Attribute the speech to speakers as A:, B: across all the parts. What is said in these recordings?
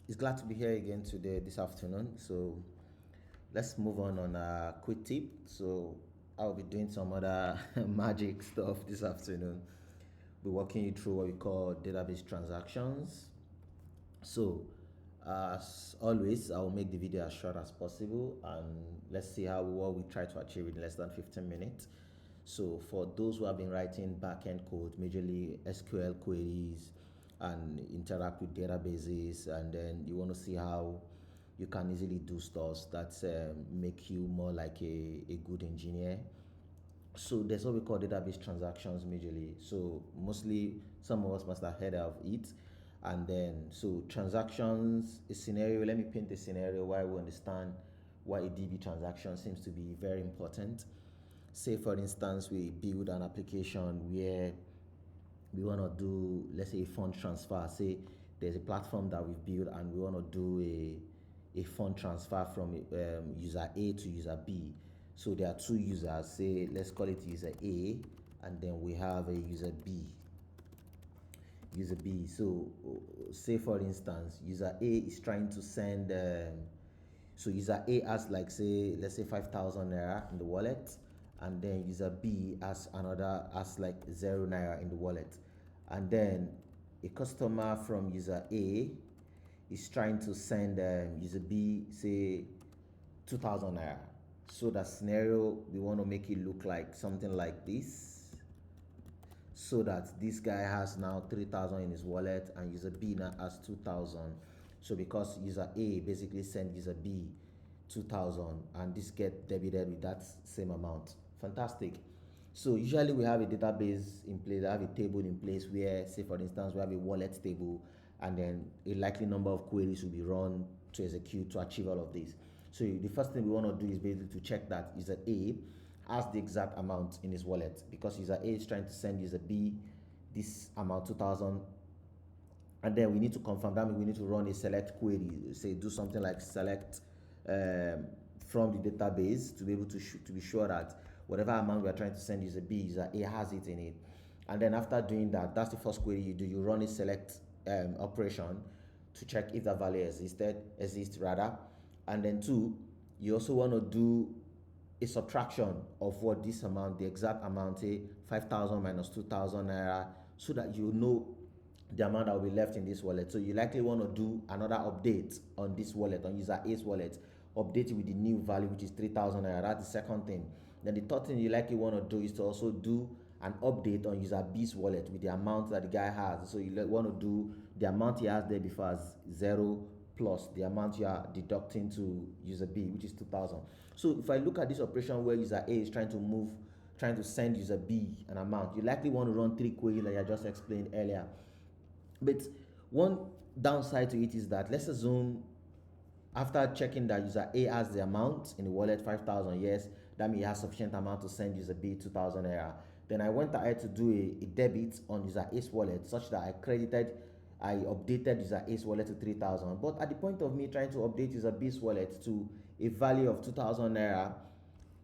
A: It's glad to be here again today, this afternoon. So let's move on a quick tip. So I'll be doing some other magic stuff this afternoon. Be walking you through what we call database transactions. So as always, I will make the video as short as possible, and let's see how what we try to achieve in less than 15 minutes. So for those who have been writing backend code, majorly SQL queries, and interact with databases, and then you want to see how you can easily do stuff that make you more like a good engineer. So there's what we call database transactions majorly. So mostly some of us must have heard of it. And then so transactions, a scenario, let me paint a scenario where we understand why a DB transaction seems to be very important. Say for instance, we build an application where we want to do, let's say, a fund transfer. Say there's a platform that we've built and we want to do a fund transfer from user A to user B. So there are two users, say let's call it user A, and then we have a user B. User B. So say for instance, user A is trying to send so user A has, like, say, let's say 5,000 naira in the wallet, and then user B has like 0 naira in the wallet. And then a customer from user A is trying to send user B, say, 2,000 naira. So that scenario, we want to make it look like something like this, so that this guy has now 3,000 in his wallet and user B now has 2,000. So because user A basically sent user B 2,000 and this get debited with that same amount. Fantastic. So usually we have a database in place, I have a table in place where, say for instance, we have a wallet table, and then a likely number of queries will be run to execute to achieve all of this. So the first thing we want to do is basically to check that user A has the exact amount in his wallet, because user A is trying to send user B this amount, 2,000, and then we need to confirm that. We need to run a select query, say do something like select from the database to be able to be sure that whatever amount we are trying to send user B, user A has it in it. And then after doing that, that's the first query you do. You run a select operation to check if that value exists rather. And then two, you also want to do a subtraction of what this amount, the exact amount, say 5,000 minus 2,000 naira, so that you know the amount that will be left in this wallet. So you likely want to do another update on this wallet, on user A's wallet, update it with the new value, which is 3,000 naira. That's the second thing. Then the third thing you likely want to do is to also do an update on user B's wallet with the amount that the guy has. So you want to do the amount he has there before as 0 plus the amount you are deducting to user B, which is 2,000. So if I look at this operation where user A is trying to send user B an amount, you likely want to run 3 queries that I just explained earlier. But one downside to it is that, let's assume after checking that user A has the amount in the wallet, 5,000, yes, that means he has sufficient amount to send user B 2,000 naira. Then I went ahead to do a debit on user A's wallet, such that I updated user A's wallet to 3,000. But at the point of me trying to update user B's wallet to a value of 2,000 naira,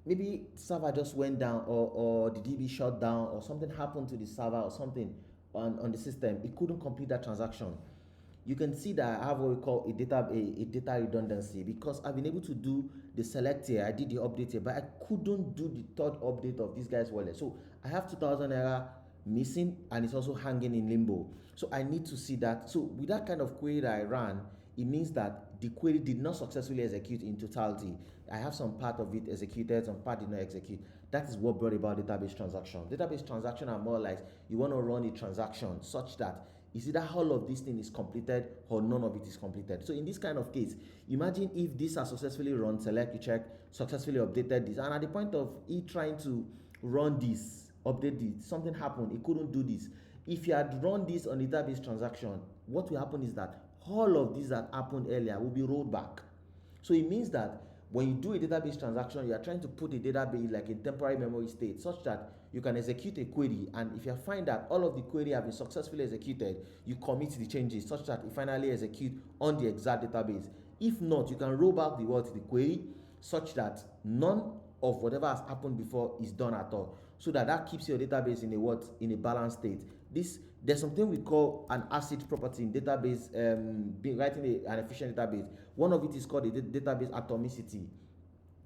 A: maybe server just went down, or the DB shut down, or something happened to the server or something on the system. It couldn't complete that transaction. You can see that I have what we call a data redundancy, because I've been able to do the select here, I did the update here, but I couldn't do the third update of this guy's wallet. So I have 2,000 naira missing, and it's also hanging in limbo. So I need to see that. So with that kind of query that I ran, it means that the query did not successfully execute in totality. I have some part of it executed, some part did not execute. That is what brought about database transaction. Database transaction are more like you want to run a transaction such that is either all of this thing is completed or none of it is completed. So in this kind of case, imagine if this has successfully run, select, you check, successfully updated this, and at the point of it trying to run this, update this, something happened, it couldn't do this. If you had run this on the database transaction, what will happen is that all of these that happened earlier will be rolled back. So it means that when you do a database transaction, you are trying to put a database like a temporary memory state, such that you can execute a query, and if you find that all of the query have been successfully executed, you commit the changes such that it finally execute on the exact database. If not, you can roll back the query, such that none of whatever has happened before is done at all, so that keeps your database in a balanced state. this there's something we call an ACID property in database, writing an efficient database. One of it is called the database atomicity,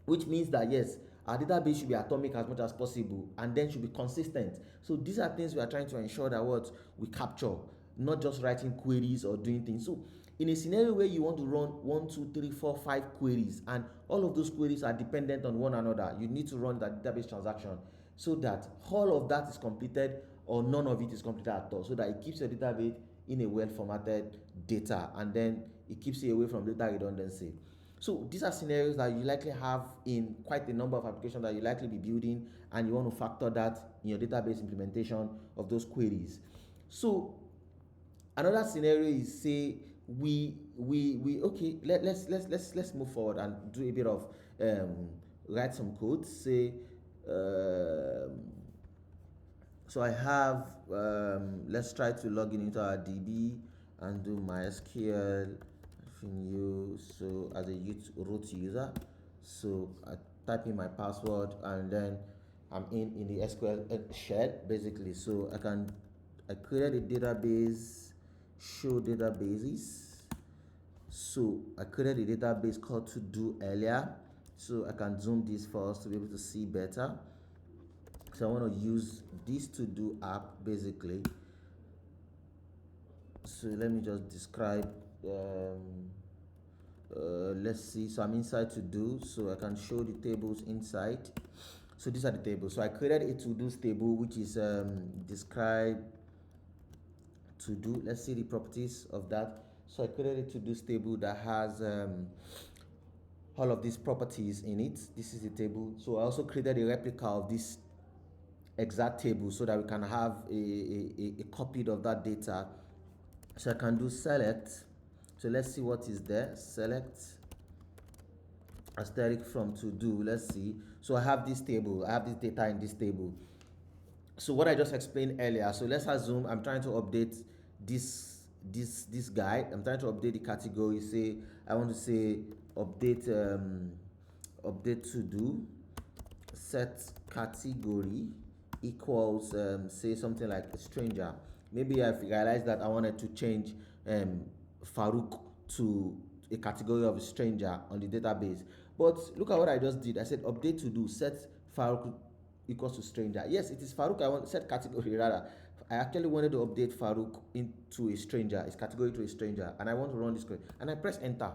A: which means that yes, our database should be atomic as much as possible and then should be consistent. So these are things we are trying to ensure that what we capture, not just writing queries or doing things. So in a scenario where you want to run 1, 2, 3, 4, 5 queries and all of those queries are dependent on one another, you need to run that database transaction so that all of that is completed or none of it is completed at all, so that it keeps your database in a well formatted data and then it keeps you away from data redundancy. So these are scenarios that you likely have in quite a number of applications that you likely be building, and you want to factor that in your database implementation of those queries. So another scenario is, say we okay, let's move forward and do a bit of write some code. Say so I have let's try to log in into our DB and do MySQL new. So as a root user, so I type in my password and then I'm in the SQL shell basically. So I created a database, show databases. So I created a database called to do earlier. So I can zoom this for us to be able to see better. So I want to use this to do app basically. So let me just describe. Let's see. So I'm inside to do. So I can show the tables inside. So these are the tables. So I created a to do's table which is describe to do. Let's see the properties of that. So I created a to do's table that has all of these properties in it. This is the table. So I also created a replica of this exact table so that we can have a copy of that data. So I can do select. So let's see what is there. Select asterisk from to do. Let's see. So I have this table. I have this data in this table. So what I just explained earlier. So let's assume I'm trying to update this guy. I'm trying to update the category. Say I want to say update update to do set category equals say something like a stranger. Maybe I've realized that I wanted to change Farouk to a category of a stranger on the database. But look at what I just did. I said update to do set Farouk equals to stranger. Yes, it is Farouk. I want set category rather. I actually wanted to update Farouk into a stranger, his category to a stranger, and I want to run this code. And I press enter.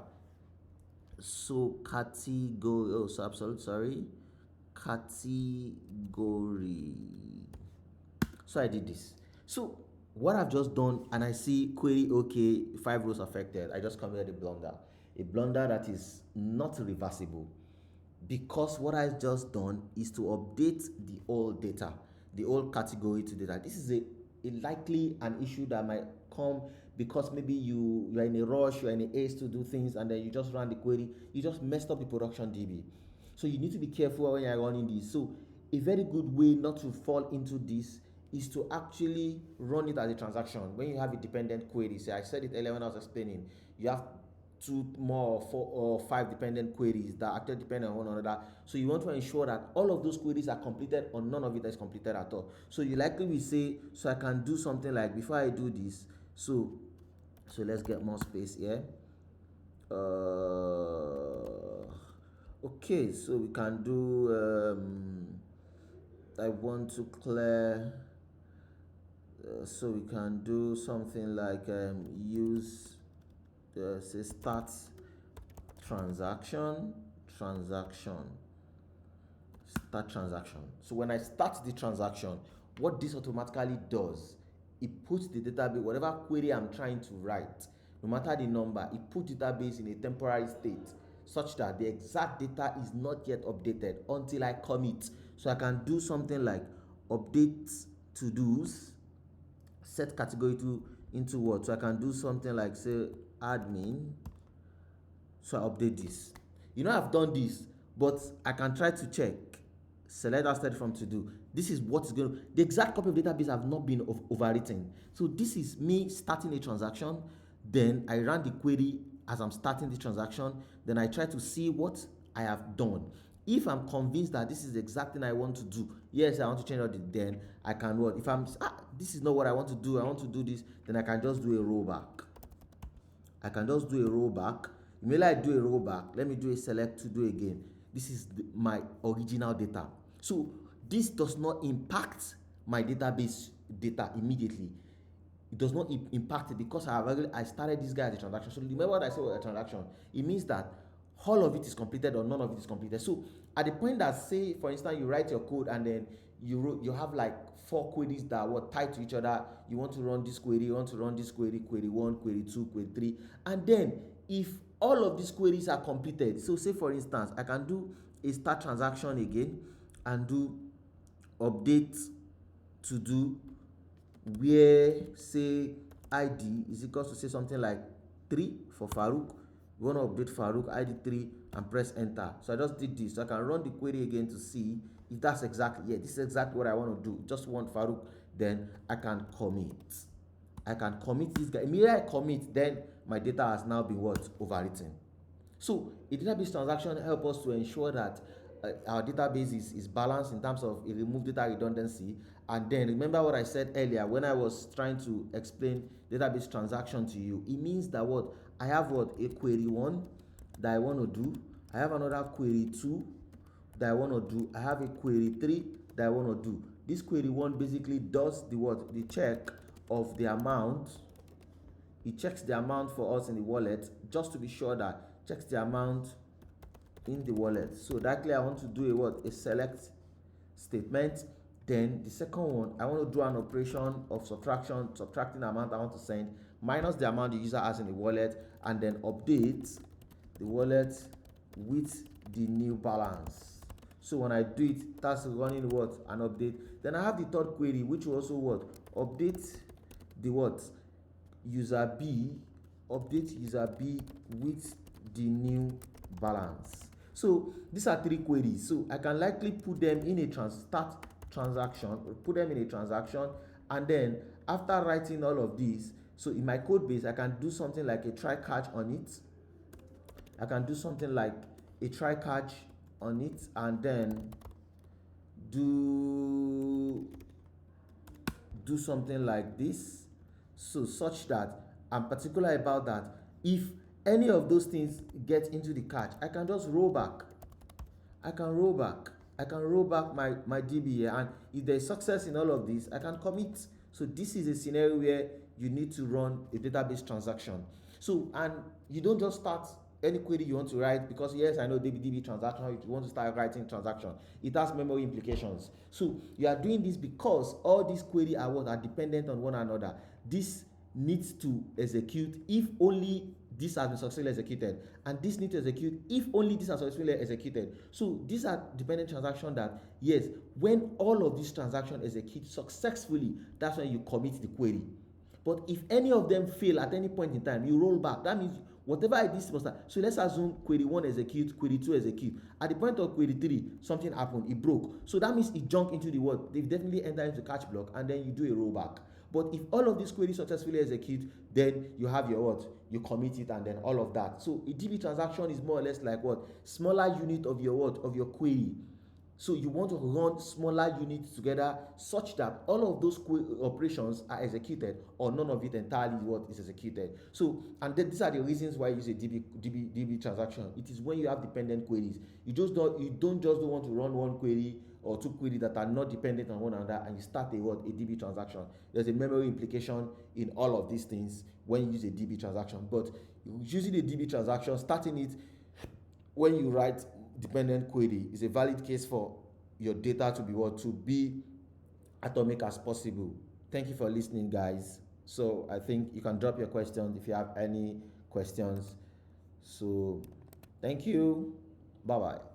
A: So category. Oh, so absolute. Sorry, category. So I did this. So what I've just done, and I see query okay, 5 rows affected. I just committed a blunder that is not reversible, because what I've just done is to update the old data, the old category to data. This is a likely an issue that might come because maybe you're in a rush, you're in a haste to do things, and then you just run the query, you just messed up the production DB. So you need to be careful when you're running this. So a very good way not to fall into this is to actually run it as a transaction. When you have a dependent query, say I said it earlier when I was explaining, you have 2 more, 4 or 5 dependent queries that actually depend on one another. So you want to ensure that all of those queries are completed or none of it is completed at all. So you likely will say, so I can do something like, before I do this, so let's get more space here. Okay, so we can do I want to clear so we can do something like use say start transaction. Start transaction. So when I start the transaction, what this automatically does, it puts the database, whatever query I'm trying to write, no matter the number, it puts database in a temporary state such that the exact data is not yet updated until I commit. So I can do something like update to do's, set category to into what. So I can do something like say admin. So I update this. I've done this, but I can try to check. Select that state from to do. This is what is going to, the exact copy of database have not been overwritten. So this is me starting a transaction. Then I run the query as I'm starting the transaction. Then I try to see what I have done. If I'm convinced that this is the exact thing I want to do, yes, I want to change all the, then I can what? If I'm this is not what I want to do, I want to do this, then I can just do a rollback. I can just do a rollback. Immediately I do a rollback, let me do a select to do again. This is my original data. So this does not impact my database data immediately. It does not impact it because I started this guy as a transaction. So remember what I said was a transaction. It means that all of it is completed or none of it is completed. So at the point that, say for instance, you write your code and then you have like 4 queries that were tied to each other. You want to run this query, you want to run this query, query 1, query 2, query 3, and then if all of these queries are completed, so say for instance I can do a start transaction again and do update to do where say id is equal to say something like 3 for Farouk. We want to update Farouk id 3 and press enter. So I just did this. So I can run the query again to see if that's exactly, yeah, this is exactly what I want to do. Just want Farouk, then I can commit. I can commit this guy. Immediately I commit, then my data has now been what? Overwritten. So a database transaction helps us to ensure that our database is balanced in terms of a remove data redundancy. And then remember what I said earlier when I was trying to explain database transaction to you. It means that what? I have what? A query 1 that I want to do. I have another query 2 that I want to do. I have a query 3 that I want to do. This query 1 basically does the what? The check of the amount. It checks the amount for us in the wallet just to be sure that checks the amount in the wallet. So directly I want to do a what? A select statement. Then the second one, I want to do an operation of subtraction, subtracting the amount I want to send minus the amount the user has in the wallet, and then update the wallet with the new balance. So when I do it, that's running what? An update. Then I have the third query, which will also what? Update the what? User B, update user B with the new balance. So these are 3 queries. So I can likely put them in a start transaction, put them in a transaction, and then after writing all of these, so in my code base I can do something like a try catch on it. I can do something like a try catch on it, and then do something like this, so such that I'm particular about that. If any of those things get into the catch, I can just roll back. I can roll back my DB here, and if there's success in all of this, I can commit. So this is a scenario where you need to run a database transaction. So, and you don't just start any query you want to write, because yes, I know DB transaction, if you want to start writing transaction, it has memory implications. So you are doing this because all these queries are what? Are dependent on one another. This needs to execute if only this has been successfully executed, and this needs to execute if only this has successfully executed. So these are dependent transactions that, yes, when all of these transactions execute successfully, that's when you commit the query. But if any of them fail at any point in time, you roll back. That means whatever I did was that. So let's assume query 1 execute, query 2 execute. At the point of query 3, something happened, it broke. So that means it jumped into the what? They've definitely entered into the catch block, and then you do a rollback. But if all of these queries successfully execute, then you have your what? You commit it, and then all of that. So a DB transaction is more or less like what? Smaller unit of your what? Of your query. So you want to run smaller units together such that all of those operations are executed, or none of it entirely what is executed. So, and then these are the reasons why you use a DB transaction. It is when you have dependent queries. You don't just want to run one query or 2 queries that are not dependent on one another, and you start a DB transaction. There's a memory implication in all of these things when you use a DB transaction. But using a DB transaction, starting it when you write dependent query is a valid case for your data to be what? To be atomic as possible. Thank you for listening, guys. So I think you can drop your questions if you have any questions. So thank you. Bye bye.